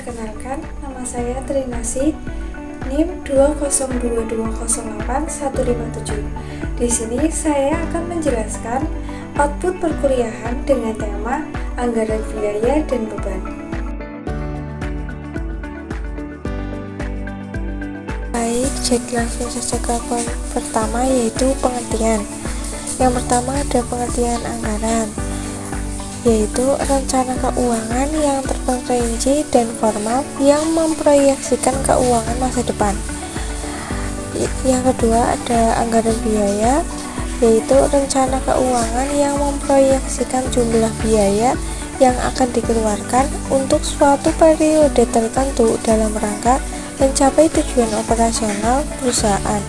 Perkenalkan, nama saya Trinasi, NIM 202208157. Di sini saya akan menjelaskan output perkuliahan dengan tema anggaran biaya dan beban. Baik, jadi langsung saja ke poin pertama, yaitu pengertian. Yang pertama ada pengertian anggaran, yaitu rencana keuangan yang terperinci dan formal yang memproyeksikan keuangan masa depan. Yang kedua ada anggaran biaya, yaitu rencana keuangan yang memproyeksikan jumlah biaya yang akan dikeluarkan untuk suatu periode tertentu dalam rangka mencapai tujuan operasional perusahaan.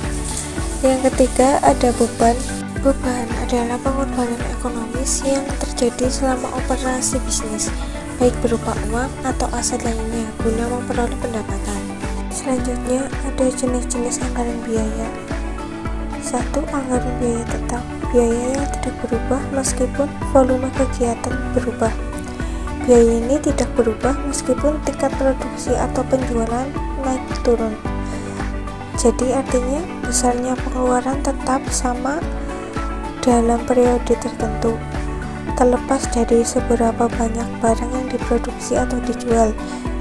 Yang ketiga ada beban. Beban adalah pengorbanan ekonomis yang terjadi selama operasi bisnis, baik berupa uang atau aset lainnya guna memperoleh pendapatan. Selanjutnya ada jenis-jenis anggaran biaya. 1. Anggaran biaya tetap, biaya yang tidak berubah meskipun volume kegiatan berubah. Biaya ini tidak berubah meskipun tingkat produksi atau penjualan naik turun. Jadi artinya besarnya pengeluaran tetap sama dalam periode tertentu, terlepas dari seberapa banyak barang yang diproduksi atau dijual.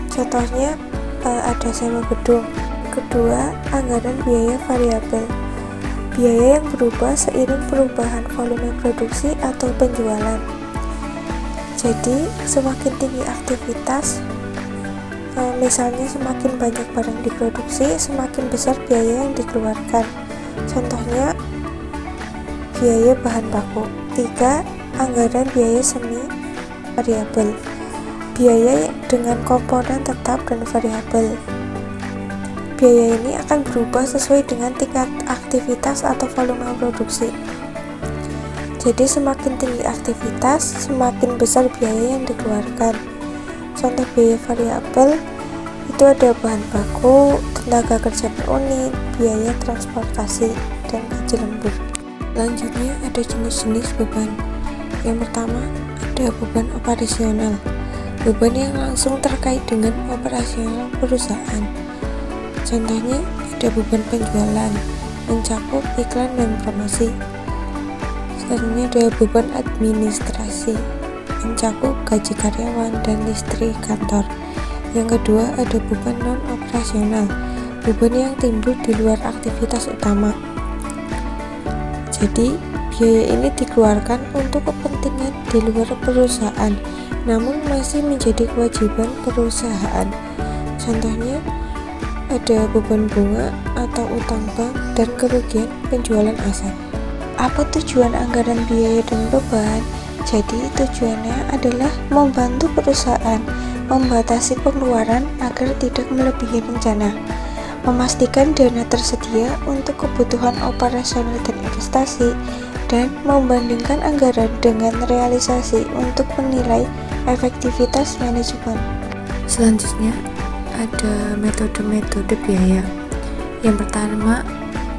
Contohnya ada sewa gedung. Kedua, anggaran biaya variabel, biaya yang berubah seiring perubahan volume produksi atau penjualan. Jadi semakin tinggi aktivitas, misalnya semakin banyak barang diproduksi, semakin besar biaya yang dikeluarkan. Contohnya biaya bahan baku. 3. Anggaran biaya semi variabel, biaya dengan komponen tetap dan variabel. Biaya ini akan berubah sesuai dengan tingkat aktivitas atau volume produksi. Jadi semakin tinggi aktivitas, semakin besar biaya yang dikeluarkan. Contoh biaya variabel itu ada bahan baku, tenaga kerja per unit, biaya transportasi, dan gaji lembur. Selanjutnya ada jenis-jenis beban. Yang pertama ada beban operasional, beban yang langsung terkait dengan operasional perusahaan. Contohnya ada beban penjualan, mencakup iklan dan promosi. Selanjutnya ada beban administrasi, mencakup gaji karyawan dan listrik kantor. Yang kedua ada beban non operasional, beban yang timbul di luar aktivitas utama. Jadi, biaya ini dikeluarkan untuk kepentingan di luar perusahaan, namun masih menjadi kewajiban perusahaan. Contohnya, ada beban bunga atau utang bank dan kerugian penjualan aset. Apa tujuan anggaran biaya dan beban? Jadi, tujuannya adalah membantu perusahaan membatasi pengeluaran agar tidak melebihi rencana, memastikan dana tersedia untuk kebutuhan operasional dan investasi, dan membandingkan anggaran dengan realisasi untuk menilai efektivitas manajemen. Selanjutnya ada metode-metode biaya. Yang pertama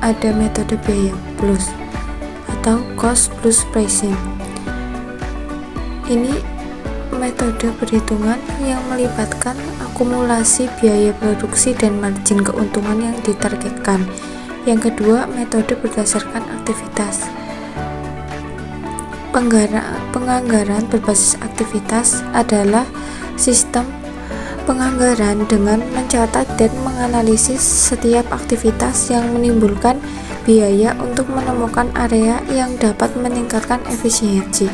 ada metode biaya plus atau cost plus pricing. Ini metode perhitungan yang melibatkan akumulasi biaya produksi dan margin keuntungan yang ditargetkan. Yang kedua, metode berdasarkan aktivitas. Penganggaran berbasis aktivitas adalah sistem penganggaran dengan mencatat dan menganalisis setiap aktivitas yang menimbulkan biaya untuk menemukan area yang dapat meningkatkan efisiensi.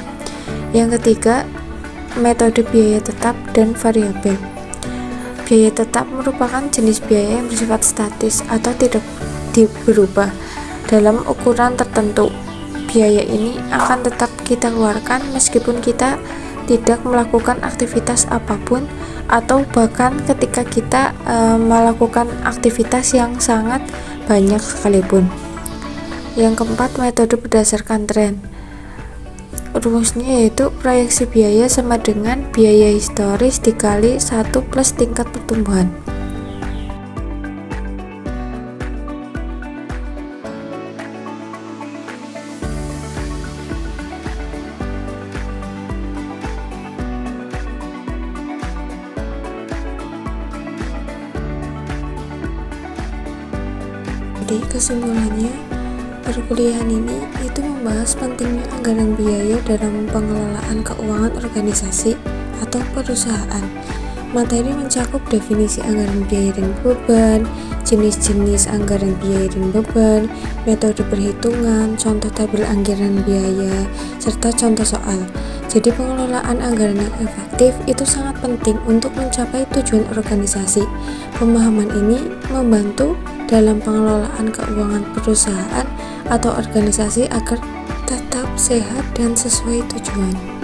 Yang ketiga, metode biaya tetap dan variabel. Biaya tetap merupakan jenis biaya yang bersifat statis atau tidak berubah dalam ukuran tertentu. Biaya ini akan tetap kita keluarkan meskipun kita tidak melakukan aktivitas apapun, atau bahkan ketika kita melakukan aktivitas yang sangat banyak sekalipun. Yang keempat, metode berdasarkan tren. Rumusnya yaitu proyeksi biaya sama dengan biaya historis dikali 1 plus tingkat pertumbuhan. Jadi kesimpulannya, perkuliahan ini itu membahas pentingnya anggaran biaya dalam pengelolaan keuangan organisasi atau perusahaan. Materi mencakup definisi anggaran biaya dan beban, jenis-jenis anggaran biaya dan beban, metode perhitungan, contoh tabel anggaran biaya, serta contoh soal. Jadi pengelolaan anggaran yang efektif itu sangat penting untuk mencapai tujuan organisasi. Pemahaman ini membantu dalam pengelolaan keuangan perusahaan atau organisasi agar tetap sehat dan sesuai tujuan.